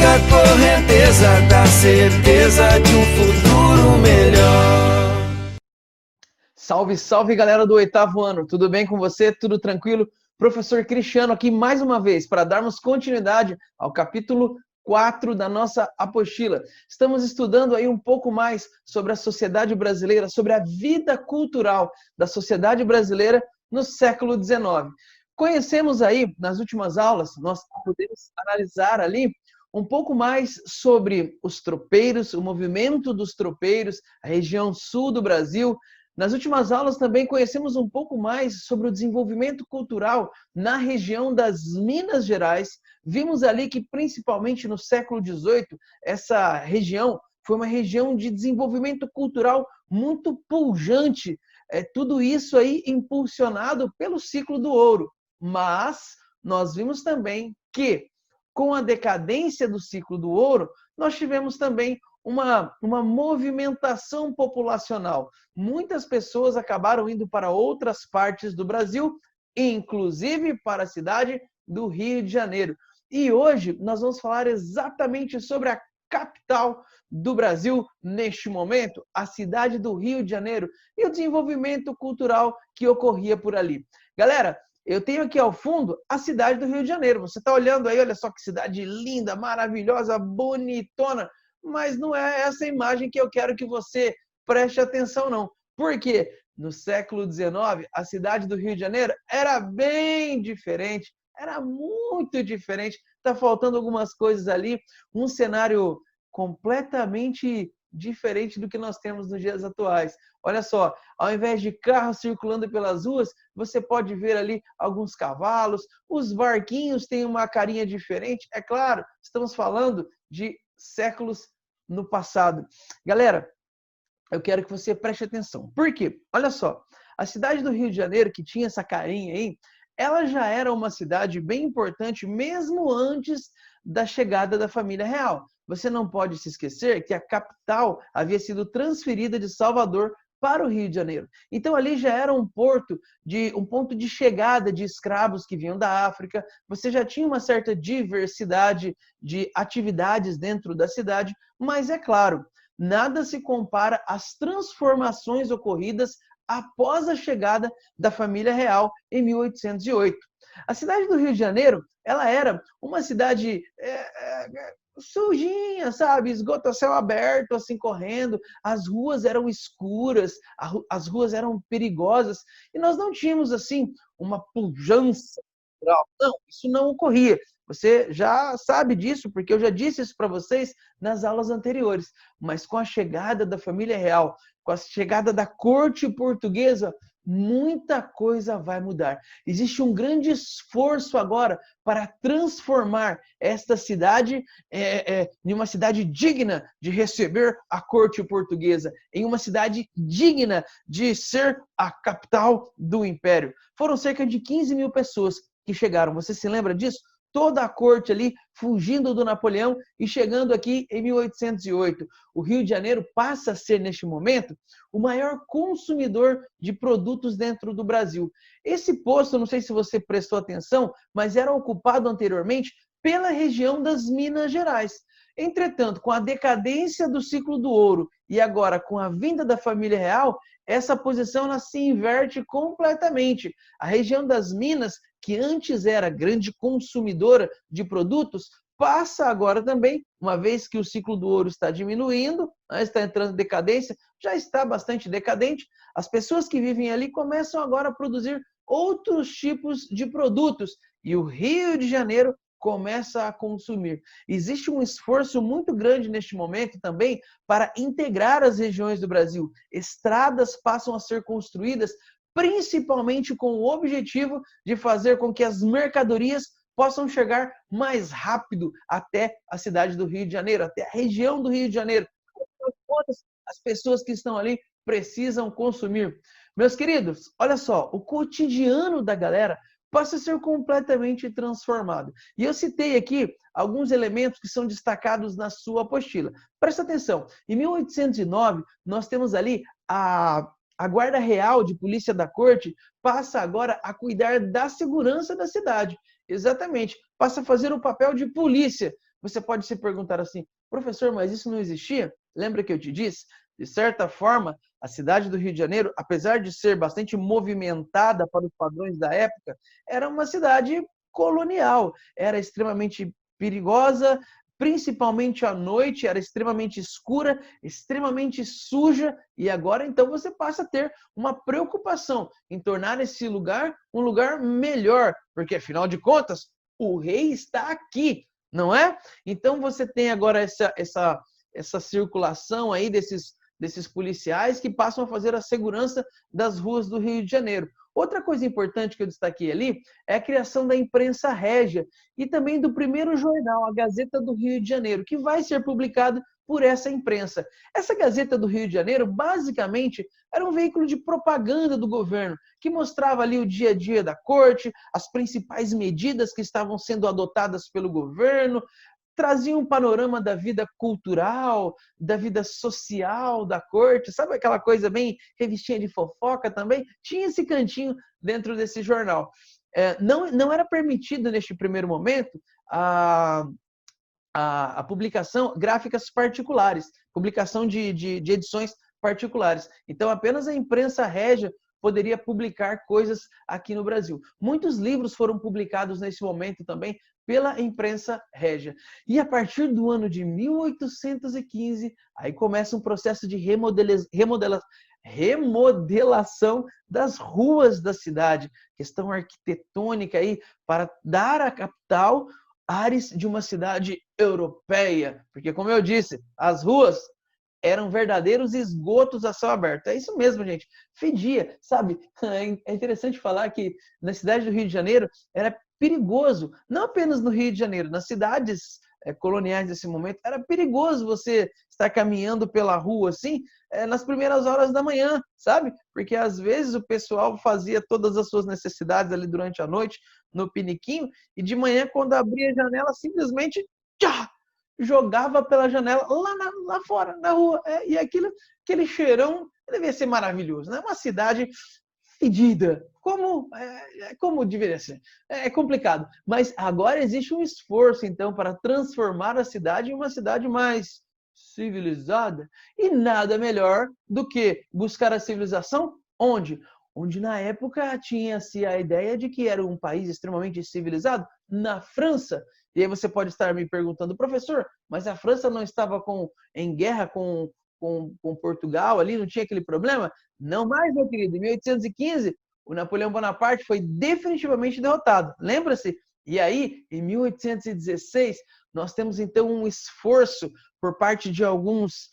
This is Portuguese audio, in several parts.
Rasga a correnteza da certeza de um futuro melhor. Salve, salve, galera do 8º ano. Tudo bem com você? Tudo tranquilo? Professor Cristiano aqui mais uma vez para darmos continuidade ao capítulo 4 da nossa apostila. Estamos estudando aí um pouco mais sobre a sociedade brasileira, sobre a vida cultural da sociedade brasileira no século XIX. Conhecemos aí, nas últimas aulas, nós podemos analisar ali um pouco mais sobre os tropeiros, o movimento dos tropeiros, a região sul do Brasil. Nas últimas aulas também conhecemos um pouco mais sobre o desenvolvimento cultural na região das Minas Gerais. Vimos ali que, principalmente no século XVIII, essa região foi uma região de desenvolvimento cultural muito pujante. Tudo isso aí impulsionado pelo ciclo do ouro. Mas nós vimos também que, com a decadência do ciclo do ouro, nós tivemos também uma movimentação populacional. Muitas pessoas acabaram indo para outras partes do Brasil, inclusive para a cidade do Rio de Janeiro. E hoje nós vamos falar exatamente sobre a capital do Brasil neste momento, a cidade do Rio de Janeiro, e o desenvolvimento cultural que ocorria por ali. Galera, eu tenho aqui ao fundo a cidade do Rio de Janeiro. Você está olhando aí, olha só que cidade linda, maravilhosa, bonitona. Mas não é essa imagem que eu quero que você preste atenção, não. Porque no século XIX, a cidade do Rio de Janeiro era bem diferente, era muito diferente. Está faltando algumas coisas ali, um cenário completamente diferente do que nós temos nos dias atuais. Olha só, ao invés de carros circulando pelas ruas, você pode ver ali alguns cavalos, os barquinhos têm uma carinha diferente. É claro, estamos falando de séculos no passado. Galera, eu quero que você preste atenção. Por quê? Olha só, a cidade do Rio de Janeiro, que tinha essa carinha aí, ela já era uma cidade bem importante mesmo antes da chegada da família real. Você não pode se esquecer que a capital havia sido transferida de Salvador para o Rio de Janeiro. Então ali já era um ponto de chegada de escravos que vinham da África. Você já tinha uma certa diversidade de atividades dentro da cidade, mas é claro, nada se compara às transformações ocorridas após a chegada da família real em 1808. A cidade do Rio de Janeiro, ela era uma cidade sujinha, sabe? Esgoto a céu aberto, assim, correndo. As ruas eram escuras, as ruas eram perigosas. E nós não tínhamos, assim, uma pujança cultural. Não, isso não ocorria. Você já sabe disso, porque eu já disse isso para vocês nas aulas anteriores. Mas com a chegada da família real, com a chegada da corte portuguesa, muita coisa vai mudar. Existe um grande esforço agora para transformar esta cidade em uma cidade digna de receber a corte portuguesa, em uma cidade digna de ser a capital do império. Foram cerca de 15 mil pessoas que chegaram. Você se lembra disso? Toda a corte ali fugindo do Napoleão e chegando aqui em 1808. O Rio de Janeiro passa a ser, neste momento, o maior consumidor de produtos dentro do Brasil. Esse posto, não sei se você prestou atenção, mas era ocupado anteriormente pela região das Minas Gerais. Entretanto, com a decadência do ciclo do ouro e agora com a vinda da família real, essa posição ela se inverte completamente. A região das Minas, que antes era grande consumidora de produtos, passa agora também, uma vez que o ciclo do ouro está diminuindo, está entrando em decadência, já está bastante decadente, as pessoas que vivem ali começam agora a produzir outros tipos de produtos e o Rio de Janeiro começa a consumir. Existe um esforço muito grande neste momento também para integrar as regiões do Brasil. Estradas passam a ser construídas principalmente com o objetivo de fazer com que as mercadorias possam chegar mais rápido até a cidade do Rio de Janeiro, até a região do Rio de Janeiro. As pessoas que estão ali precisam consumir. Meus queridos, olha só, o cotidiano da galera passa a ser completamente transformado. E eu citei aqui alguns elementos que são destacados na sua apostila. Presta atenção, em 1809, nós temos ali a Guarda Real de Polícia da Corte passa agora a cuidar da segurança da cidade. Exatamente, passa a fazer o papel de polícia. Você pode se perguntar assim, professor, mas isso não existia? Lembra que eu te disse? De certa forma, a cidade do Rio de Janeiro, apesar de ser bastante movimentada para os padrões da época, era uma cidade colonial, era extremamente perigosa, principalmente à noite, era extremamente escura, extremamente suja, e agora então você passa a ter uma preocupação em tornar esse lugar um lugar melhor, porque afinal de contas, o rei está aqui, não é? Então você tem agora essa circulação aí desses policiais que passam a fazer a segurança das ruas do Rio de Janeiro. Outra coisa importante que eu destaquei ali é a criação da imprensa régia e também do primeiro jornal, a Gazeta do Rio de Janeiro, que vai ser publicado por essa imprensa. Essa Gazeta do Rio de Janeiro, basicamente, era um veículo de propaganda do governo, que mostrava ali o dia a dia da corte, as principais medidas que estavam sendo adotadas pelo governo, trazia um panorama da vida cultural, da vida social da corte, sabe aquela coisa bem revistinha de fofoca também? Tinha esse cantinho dentro desse jornal. Não era permitido, neste primeiro momento, a publicação gráficas particulares, publicação de edições particulares. Então, apenas a imprensa régia poderia publicar coisas aqui no Brasil. Muitos livros foram publicados nesse momento também pela imprensa régia. E a partir do ano de 1815, aí começa um processo de remodelação das ruas da cidade, questão arquitetônica aí, para dar à capital ares de uma cidade europeia. Porque, como eu disse, as ruas eram verdadeiros esgotos a céu aberto. É isso mesmo, gente. Fedia, sabe? É interessante falar que na cidade do Rio de Janeiro era perigoso, não apenas no Rio de Janeiro, nas cidades coloniais desse momento, era perigoso você estar caminhando pela rua assim, nas primeiras horas da manhã, sabe? Porque às vezes o pessoal fazia todas as suas necessidades ali durante a noite, no piniquinho, e de manhã, quando abria a janela, simplesmente tchá, jogava pela janela lá fora, na rua. E aquele cheirão devia ser maravilhoso, né? Uma cidade fedida, como deveria ser. É complicado, mas agora existe um esforço, então, para transformar a cidade em uma cidade mais civilizada, e nada melhor do que buscar a civilização onde? Onde na época tinha-se a ideia de que era um país extremamente civilizado, na França. E aí você pode estar me perguntando, professor, mas a França não estava em guerra com Portugal ali, não tinha aquele problema? Não mais, meu querido. Em 1815, o Napoleão Bonaparte foi definitivamente derrotado. Lembra-se? E aí, em 1816, nós temos então um esforço por parte de alguns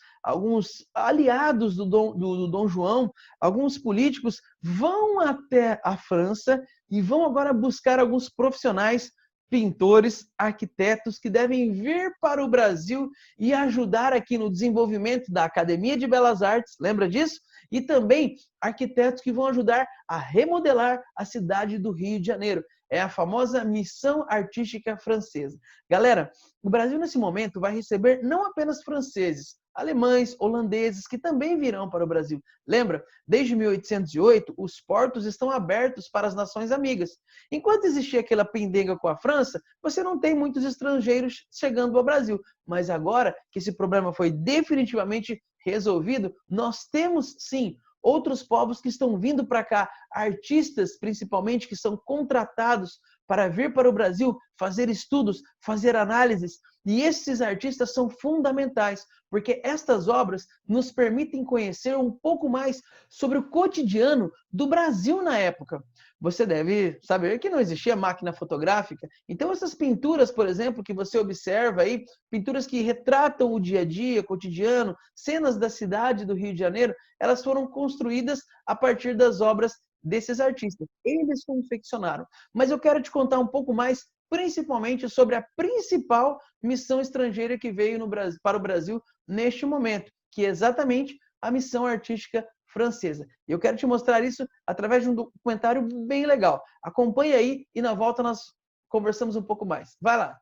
aliados do Dom João, alguns políticos vão até a França e vão agora buscar alguns profissionais, pintores, arquitetos que devem vir para o Brasil e ajudar aqui no desenvolvimento da Academia de Belas Artes, lembra disso? E também arquitetos que vão ajudar a remodelar a cidade do Rio de Janeiro. É a famosa Missão Artística Francesa. Galera, o Brasil nesse momento vai receber não apenas franceses, alemães, holandeses, que também virão para o Brasil. Lembra? Desde 1808, os portos estão abertos para as nações amigas. Enquanto existia aquela pendenga com a França, você não tem muitos estrangeiros chegando ao Brasil. Mas agora que esse problema foi definitivamente resolvido, nós temos, sim, outros povos que estão vindo para cá, artistas principalmente que são contratados para vir para o Brasil, fazer estudos, fazer análises. E esses artistas são fundamentais, porque estas obras nos permitem conhecer um pouco mais sobre o cotidiano do Brasil na época. Você deve saber que não existia máquina fotográfica, então essas pinturas, por exemplo, que você observa aí, pinturas que retratam o dia a dia, cotidiano, cenas da cidade do Rio de Janeiro, elas foram construídas a partir das obras desses artistas. Eles confeccionaram. Mas eu quero te contar um pouco mais, principalmente sobre a principal missão estrangeira que veio para o Brasil neste momento, que é exatamente a missão artística francesa. E eu quero te mostrar isso através de um documentário bem legal. Acompanhe aí e na volta nós conversamos um pouco mais. Vai lá!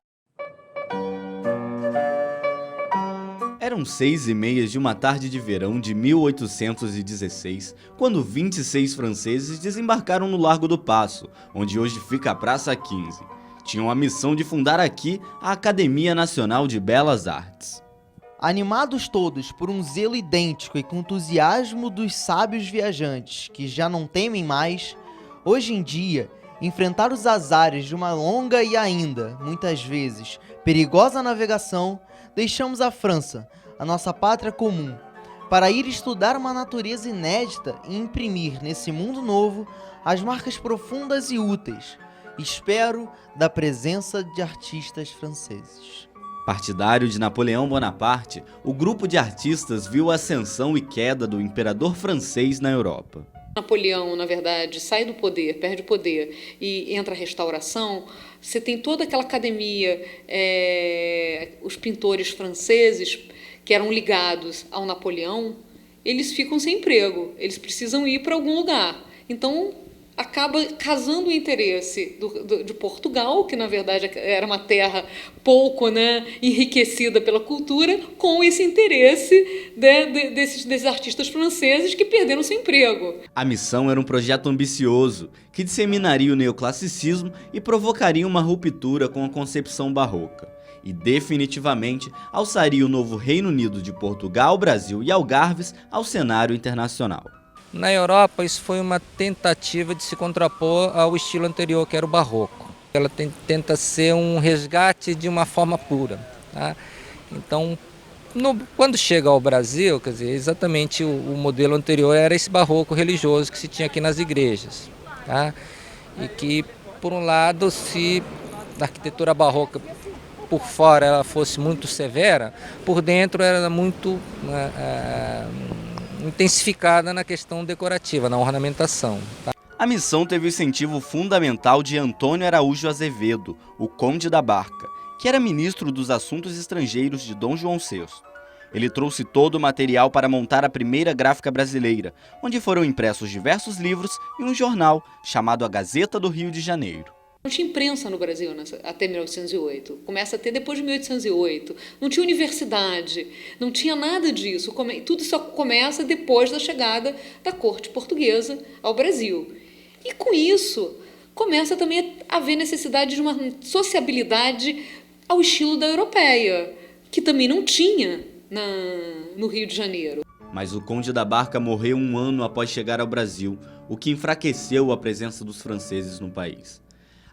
Eram 6h30 de uma tarde de verão de 1816, quando 26 franceses desembarcaram no Largo do Paço, onde hoje fica a Praça 15. tinham a missão de fundar aqui a Academia Nacional de Belas Artes. Animados todos por um zelo idêntico e com entusiasmo dos sábios viajantes que já não temem mais, hoje em dia, enfrentar os azares de uma longa e ainda, muitas vezes, perigosa navegação, deixamos a França, a nossa pátria comum, para ir estudar uma natureza inédita e imprimir nesse mundo novo as marcas profundas e úteis, espero, da presença de artistas franceses. Partidário de Napoleão Bonaparte, o grupo de artistas viu a ascensão e queda do imperador francês na Europa. Napoleão, na verdade, sai do poder, perde o poder e entra a restauração. Você tem toda aquela academia, os pintores franceses que eram ligados ao Napoleão, eles ficam sem emprego, eles precisam ir para algum lugar. Então, acaba casando o interesse de Portugal, que na verdade era uma terra pouco, enriquecida pela cultura, com esse interesse desses artistas franceses que perderam seu emprego. A missão era um projeto ambicioso, que disseminaria o neoclassicismo e provocaria uma ruptura com a concepção barroca. E definitivamente alçaria o novo Reino Unido de Portugal, Brasil e Algarves ao cenário internacional. Na Europa, isso foi uma tentativa de se contrapor ao estilo anterior, que era o barroco. Ela tenta ser um resgate de uma forma pura. Tá? Então, quando chega ao Brasil, quer dizer, exatamente o modelo anterior era esse barroco religioso que se tinha aqui nas igrejas. Tá? E que, por um lado, se a arquitetura barroca por fora ela fosse muito severa, por dentro era muito intensificada na questão decorativa, na ornamentação. Tá? A missão teve o incentivo fundamental de Antônio Araújo Azevedo, o Conde da Barca, que era ministro dos Assuntos Estrangeiros de Dom João VI. Ele trouxe todo o material para montar a primeira gráfica brasileira, onde foram impressos diversos livros e um jornal chamado A Gazeta do Rio de Janeiro. Não tinha imprensa no Brasil até 1908, começa a ter depois de 1808, não tinha universidade, não tinha nada disso, tudo só começa depois da chegada da corte portuguesa ao Brasil. E com isso, começa também a haver necessidade de uma sociabilidade ao estilo da europeia, que também não tinha no Rio de Janeiro. Mas o Conde da Barca morreu um ano após chegar ao Brasil, o que enfraqueceu a presença dos franceses no país.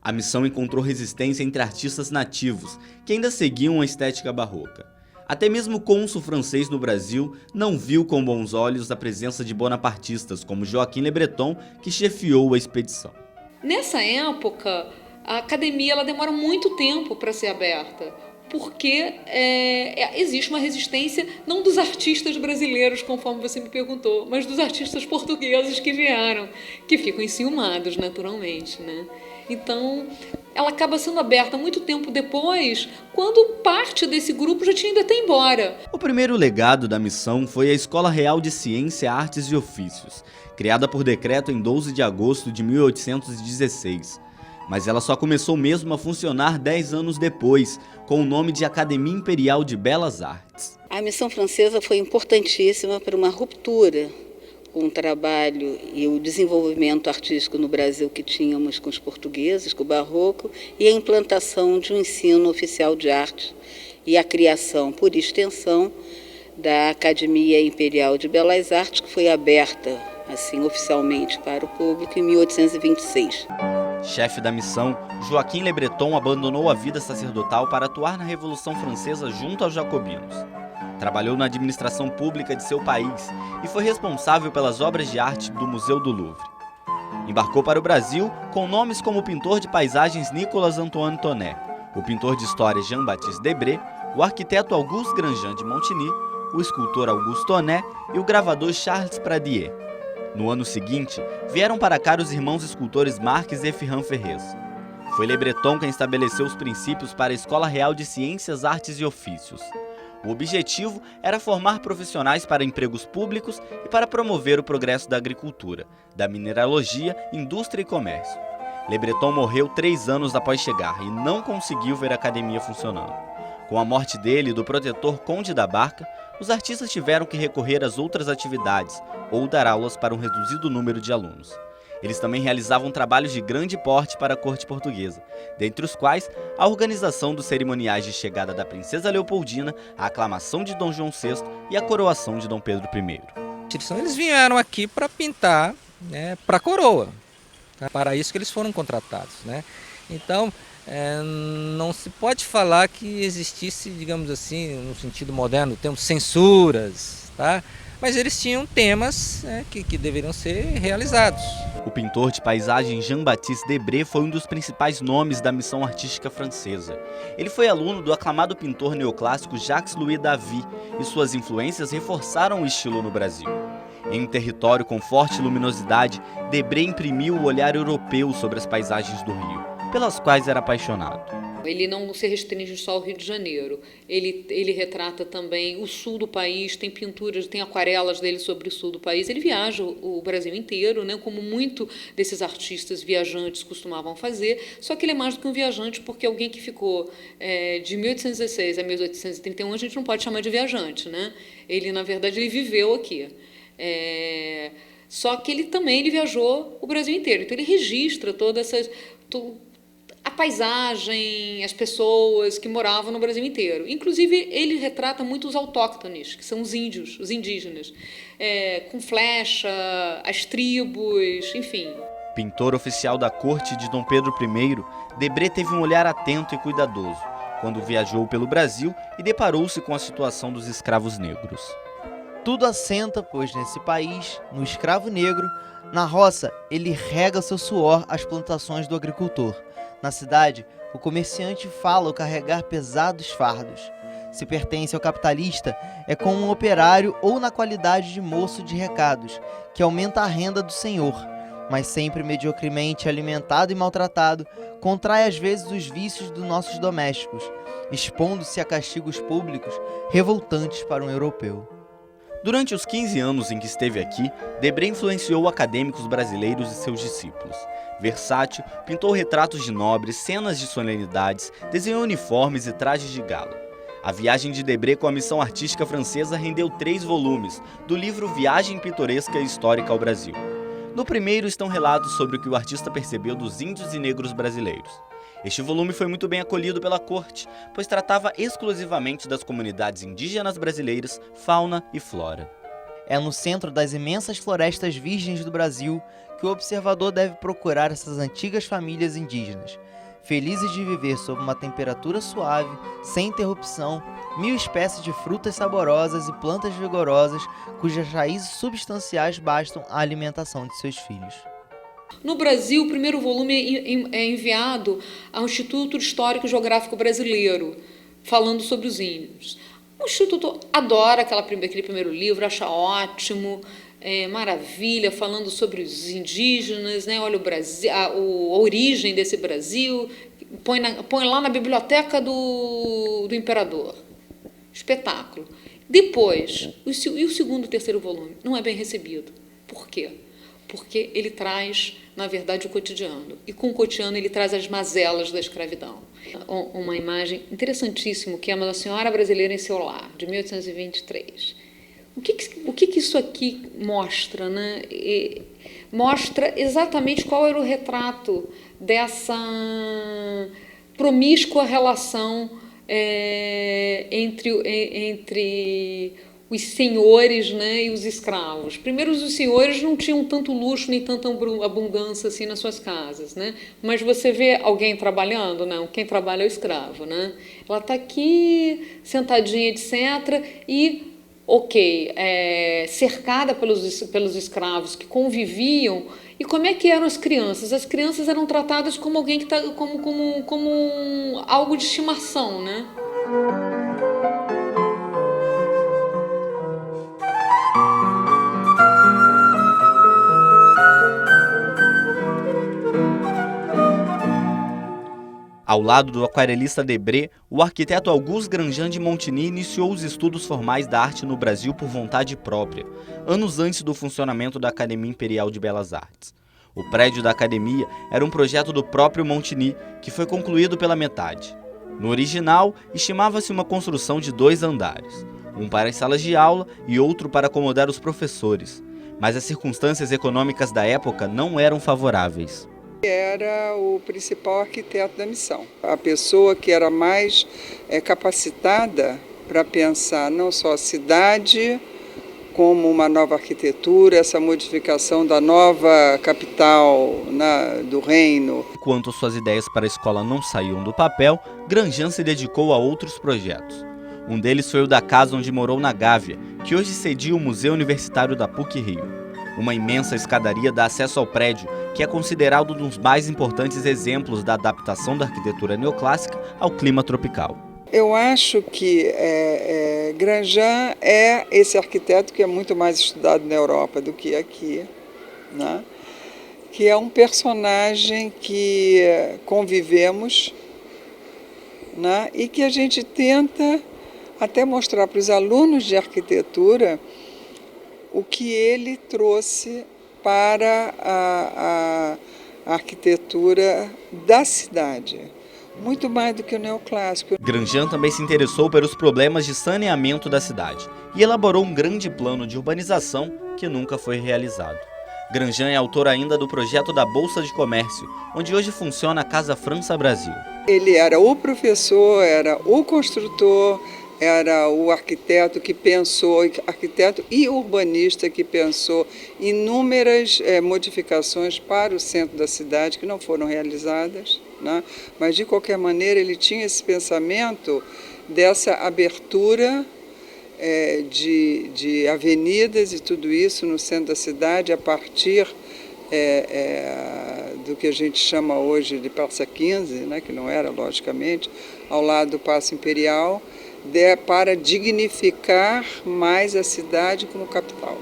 A missão encontrou resistência entre artistas nativos, que ainda seguiam a estética barroca. Até mesmo o cônsul francês no Brasil não viu com bons olhos a presença de bonapartistas como Joaquim Le Breton, que chefiou a expedição. Nessa época, a academia ela demora muito tempo para ser aberta, porque existe uma resistência não dos artistas brasileiros, conforme você me perguntou, mas dos artistas portugueses que vieram, que ficam enciumados naturalmente, Então, ela acaba sendo aberta muito tempo depois, quando parte desse grupo já tinha ido até embora. O primeiro legado da missão foi a Escola Real de Ciência, Artes e Ofícios, criada por decreto em 12 de agosto de 1816. Mas ela só começou mesmo a funcionar 10 anos depois, com o nome de Academia Imperial de Belas Artes. A missão francesa foi importantíssima para uma ruptura com o trabalho e o desenvolvimento artístico no Brasil que tínhamos com os portugueses, com o barroco, e a implantação de um ensino oficial de arte e a criação, por extensão, da Academia Imperial de Belas Artes, que foi aberta assim oficialmente para o público em 1826. Chefe da missão, Joaquim Le Breton abandonou a vida sacerdotal para atuar na Revolução Francesa junto aos jacobinos. Trabalhou na administração pública de seu país e foi responsável pelas obras de arte do Museu do Louvre. Embarcou para o Brasil com nomes como o pintor de paisagens Nicolas Antoine Tonet, o pintor de história Jean-Baptiste Debré, o arquiteto Auguste Grandjean de Montigny, o escultor Auguste Tonet e o gravador Charles Pradier. No ano seguinte, vieram para cá os irmãos escultores Marques e Ferran Ferrez. Foi Le Breton quem estabeleceu os princípios para a Escola Real de Ciências, Artes e Ofícios. O objetivo era formar profissionais para empregos públicos e para promover o progresso da agricultura, da mineralogia, indústria e comércio. Le Breton morreu 3 anos após chegar e não conseguiu ver a academia funcionando. Com a morte dele e do protetor Conde da Barca, os artistas tiveram que recorrer às outras atividades ou dar aulas para um reduzido número de alunos. Eles também realizavam trabalhos de grande porte para a corte portuguesa, dentre os quais a organização dos cerimoniais de chegada da princesa Leopoldina, a aclamação de Dom João VI e a coroação de Dom Pedro I. Eles vieram aqui para pintar, né, para a coroa, tá? Para isso que eles foram contratados, né? Então, não se pode falar que existisse, digamos assim, no sentido moderno, temos censuras, tá? Mas eles tinham temas que deveriam ser realizados. O pintor de paisagem Jean-Baptiste Debré foi um dos principais nomes da missão artística francesa. Ele foi aluno do aclamado pintor neoclássico Jacques-Louis David e suas influências reforçaram o estilo no Brasil. Em um território com forte luminosidade, Debré imprimiu o olhar europeu sobre as paisagens do Rio, pelas quais era apaixonado. Ele não se restringe só ao Rio de Janeiro. Ele retrata também o sul do país, tem pinturas, tem aquarelas dele sobre o sul do país. Ele viaja o Brasil inteiro, né, como muito desses artistas viajantes costumavam fazer, só que ele é mais do que um viajante, porque alguém que ficou de 1816 a 1831, a gente não pode chamar de viajante, né? Ele, na verdade, ele viveu aqui. Só que ele viajou o Brasil inteiro, então ele registra todas essas... a paisagem, as pessoas que moravam no Brasil inteiro. Inclusive, ele retrata muito os autóctones, que são os índios, os indígenas, com flecha, as tribos, enfim. Pintor oficial da corte de Dom Pedro I, Debré teve um olhar atento e cuidadoso quando viajou pelo Brasil e deparou-se com a situação dos escravos negros. Tudo assenta, pois nesse país, no escravo negro, na roça, ele rega seu suor às plantações do agricultor. Na cidade, o comerciante fala ao carregar pesados fardos. Se pertence ao capitalista, é como um operário ou na qualidade de moço de recados, que aumenta a renda do senhor, mas sempre mediocremente alimentado e maltratado, contrai às vezes os vícios dos nossos domésticos, expondo-se a castigos públicos revoltantes para um europeu. Durante os 15 anos em que esteve aqui, Debré influenciou acadêmicos brasileiros e seus discípulos. Versátil, pintou retratos de nobres, cenas de solenidades, desenhou uniformes e trajes de gala. A viagem de Debré com a missão artística francesa rendeu 3 volumes, do livro Viagem Pitoresca e Histórica ao Brasil. No primeiro estão relatos sobre o que o artista percebeu dos índios e negros brasileiros. Este volume foi muito bem acolhido pela corte, pois tratava exclusivamente das comunidades indígenas brasileiras, fauna e flora. É no centro das imensas florestas virgens do Brasil que o observador deve procurar essas antigas famílias indígenas, felizes de viver sob uma temperatura suave, sem interrupção, 1000 espécies de frutas saborosas e plantas vigorosas, cujas raízes substanciais bastam à alimentação de seus filhos. No Brasil, o primeiro volume é enviado ao Instituto Histórico e Geográfico Brasileiro, falando sobre os índios. O Instituto adora aquele primeiro livro, acha ótimo, maravilha, falando sobre os indígenas, né? Olha o Brasil, a origem desse Brasil, põe lá na biblioteca do imperador. Espetáculo. Depois, o segundo e o terceiro volume não é bem recebido. Por quê? Porque ele traz, na verdade, o cotidiano. E com o cotidiano ele traz as mazelas da escravidão. Uma imagem interessantíssima, que é uma senhora brasileira em seu lar, de 1823. O que isso aqui mostra, né? Mostra exatamente qual era o retrato dessa promíscua relação entre os senhores, né, e os escravos. Primeiro, os senhores não tinham tanto luxo nem tanta abundância assim nas suas casas, né? Mas você vê alguém trabalhando? Não, quem trabalha é o escravo, né? Ela está aqui, sentadinha, etc. E, cercada pelos escravos que conviviam. E como é que eram as crianças? As crianças eram tratadas como alguém que como algo de estimação, né? Ao lado do aquarelista Debré, o arquiteto Auguste Grandjean de Montigny iniciou os estudos formais da arte no Brasil por vontade própria, anos antes do funcionamento da Academia Imperial de Belas Artes. O prédio da academia era um projeto do próprio Montigny, que foi concluído pela metade. No original, estimava-se uma construção de 2 andares, um para as salas de aula e outro para acomodar os professores. mas as circunstâncias econômicas da época não eram favoráveis. Era o principal arquiteto da missão, a pessoa que era mais capacitada para pensar não só a cidade como uma nova arquitetura, essa modificação da nova capital do reino. Enquanto suas ideias para a escola não saíam do papel, Grandjean se dedicou a outros projetos. Um deles foi o da casa onde morou na Gávea, que hoje cedia o Museu Universitário da PUC-Rio. Uma imensa escadaria dá acesso ao prédio, que é considerado um dos mais importantes exemplos da adaptação da arquitetura neoclássica ao clima tropical. Eu acho que Grandjean é esse arquiteto que é muito mais estudado na Europa do que aqui, né? Que é um personagem que convivemos, né? E que a gente tenta até mostrar para os alunos de arquitetura o que ele trouxe para a arquitetura da cidade. Muito mais do que o neoclássico. Grandjean também se interessou pelos problemas de saneamento da cidade e elaborou um grande plano de urbanização que nunca foi realizado. Grandjean é autor ainda do projeto da Bolsa de Comércio, onde hoje funciona a Casa França Brasil. Ele era o professor, era o construtor, era o arquiteto que pensou, arquiteto e urbanista que pensou inúmeras modificações para o centro da cidade que não foram realizadas, né? Mas de qualquer maneira ele tinha esse pensamento dessa abertura de avenidas e tudo isso no centro da cidade a partir do que a gente chama hoje de Praça 15, né? Que não era logicamente, ao lado do Paço Imperial, para dignificar mais a cidade como capital.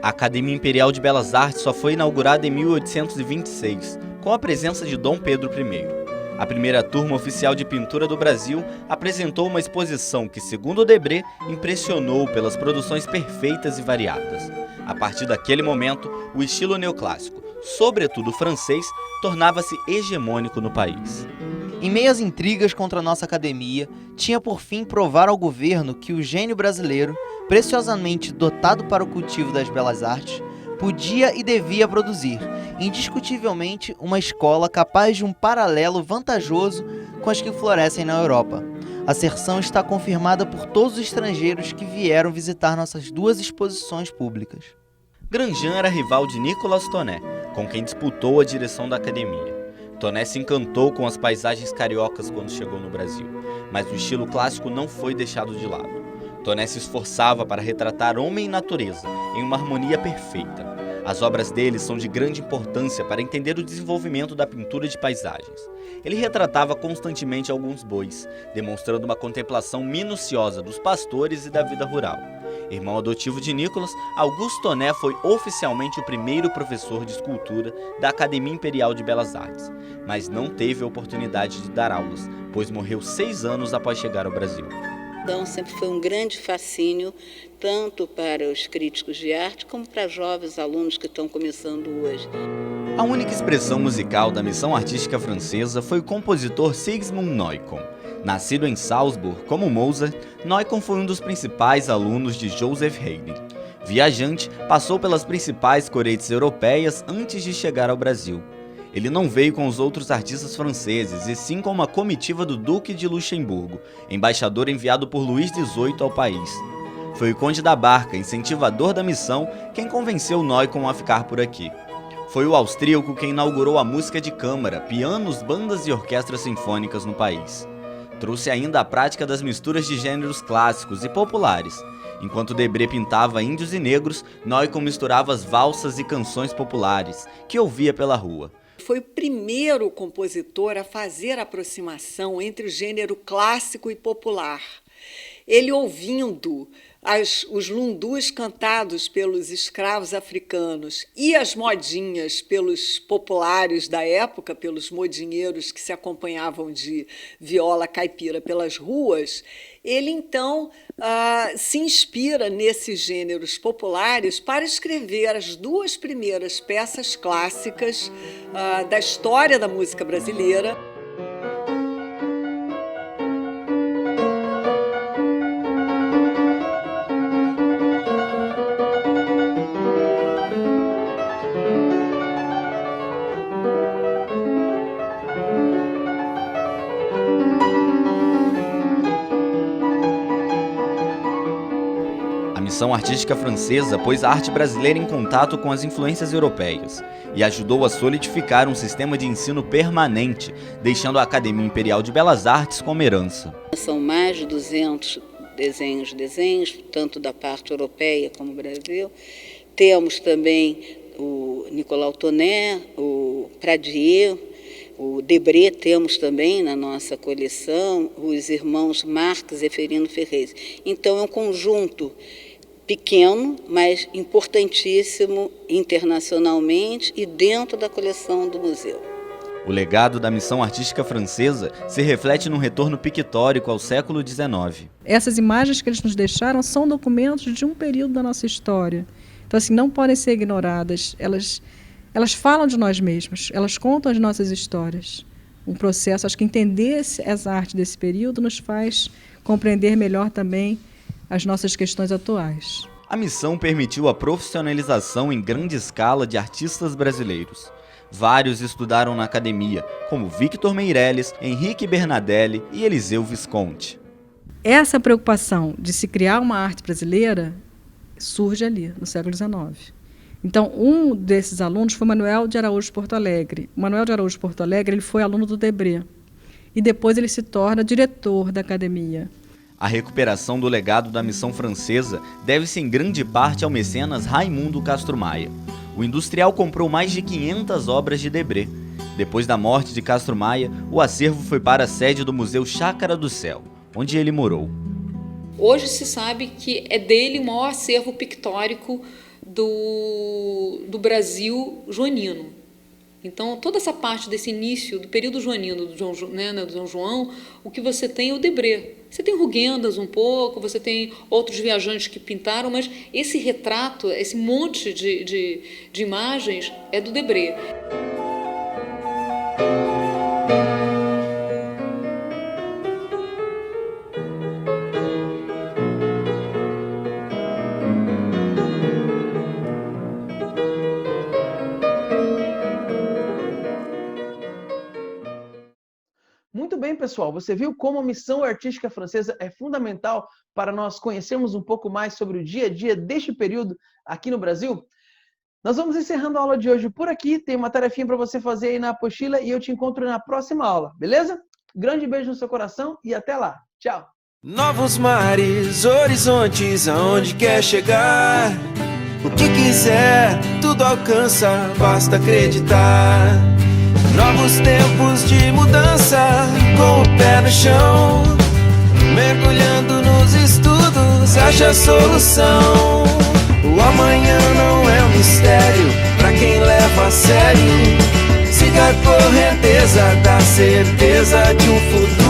A Academia Imperial de Belas Artes só foi inaugurada em 1826, com a presença de Dom Pedro I. A primeira turma oficial de pintura do Brasil apresentou uma exposição que, segundo Debré, impressionou pelas produções perfeitas e variadas. A partir daquele momento, o estilo neoclássico, sobretudo francês, tornava-se hegemônico no país. Em meio às intrigas contra a nossa academia, tinha por fim provar ao governo que o gênio brasileiro, preciosamente dotado para o cultivo das belas artes, podia e devia produzir, indiscutivelmente, uma escola capaz de um paralelo vantajoso com as que florescem na Europa. A asserção está confirmada por todos os estrangeiros que vieram visitar nossas duas exposições públicas. Grandjean era rival de Nicolas Tonet, com quem disputou a direção da academia. Tonet se encantou com as paisagens cariocas quando chegou no Brasil, mas o estilo clássico não foi deixado de lado. Tonet se esforçava para retratar homem e natureza em uma harmonia perfeita. As obras dele são de grande importância para entender o desenvolvimento da pintura de paisagens. Ele retratava constantemente alguns bois, demonstrando uma contemplação minuciosa dos pastores e da vida rural. Irmão adotivo de Nicolas, Auguste Tonet foi oficialmente o primeiro professor de escultura da Academia Imperial de Belas Artes, mas não teve a oportunidade de dar aulas, pois morreu 6 anos após chegar ao Brasil. Então, sempre foi um grande fascínio, tanto para os críticos de arte, como para jovens alunos que estão começando hoje. A única expressão musical da missão artística francesa foi o compositor Sigismund Neukomm. Nascido em Salzburg como Mozart, Neukomm foi um dos principais alunos de Joseph Haydn. Viajante, passou pelas principais cortes europeias antes de chegar ao Brasil. Ele não veio com os outros artistas franceses, e sim com uma comitiva do Duque de Luxemburgo, embaixador enviado por Luís XVIII ao país. Foi o Conde da Barca, incentivador da missão, quem convenceu Neukomm a ficar por aqui. Foi o austríaco quem inaugurou a música de câmara, pianos, bandas e orquestras sinfônicas no país. Trouxe ainda a prática das misturas de gêneros clássicos e populares. Enquanto Debré pintava índios e negros, Neukomm misturava as valsas e canções populares, que ouvia pela rua. Foi o primeiro compositor a fazer a aproximação entre o gênero clássico e popular. Ele ouvindo os lundus cantados pelos escravos africanos e as modinhas pelos populares da época, pelos modinheiros que se acompanhavam de viola caipira pelas ruas, ele então se inspira nesses gêneros populares para escrever as 2 primeiras peças clássicas da história da música brasileira. missão artística francesa pôs a arte brasileira em contato com as influências europeias e ajudou a solidificar um sistema de ensino permanente, deixando a Academia Imperial de Belas Artes como herança. São mais de 200 desenhos, tanto da parte europeia como Brasil. Temos também o Nicolau Tonet, o Pradier, o Debré temos também na nossa coleção, os irmãos Marques e Zeferino Ferrez. Então é um conjunto pequeno, mas importantíssimo internacionalmente e dentro da coleção do museu. O legado da missão artística francesa se reflete num retorno pictórico ao século XIX. Essas imagens que eles nos deixaram são documentos de um período da nossa história. Então, assim, não podem ser ignoradas. Elas falam de nós mesmos, elas contam as nossas histórias. Um processo, acho que entender essa arte desse período nos faz compreender melhor também as nossas questões atuais. A missão permitiu a profissionalização em grande escala de artistas brasileiros. Vários estudaram na academia, como Victor Meirelles, Henrique Bernadelli e Eliseu Visconti. Essa preocupação de se criar uma arte brasileira surge ali, no século XIX. Então, um desses alunos foi Manuel de Araújo Porto Alegre. O Manuel de Araújo Porto Alegre ele foi aluno do Debré. E depois ele se torna diretor da academia. A recuperação do legado da missão francesa deve-se em grande parte ao mecenas Raimundo Castro Maia. O industrial comprou mais de 500 obras de Debré. Depois da morte de Castro Maia, o acervo foi para a sede do Museu Chácara do Céu, onde ele morou. Hoje se sabe que é dele o maior acervo pictórico do Brasil joanino. Então, toda essa parte desse início do período joanino, do Dom João, o que você tem é o Debré. Você tem Rugendas um pouco, você tem outros viajantes que pintaram, mas esse retrato, esse monte de imagens é do Debré. Muito bem, pessoal. Você viu como a missão artística francesa é fundamental para nós conhecermos um pouco mais sobre o dia a dia deste período aqui no Brasil? Nós vamos encerrando a aula de hoje por aqui. Tem uma tarefinha para você fazer aí na apostila e eu te encontro na próxima aula, beleza? Grande beijo no seu coração e até lá. Tchau! Novos mares, horizontes, aonde quer chegar. O que quiser, tudo alcança, basta acreditar. Novos tempos de mudança, com o pé no chão. Mergulhando nos estudos, acha a solução. O amanhã não é um mistério pra quem leva a sério. Siga a correnteza da certeza de um futuro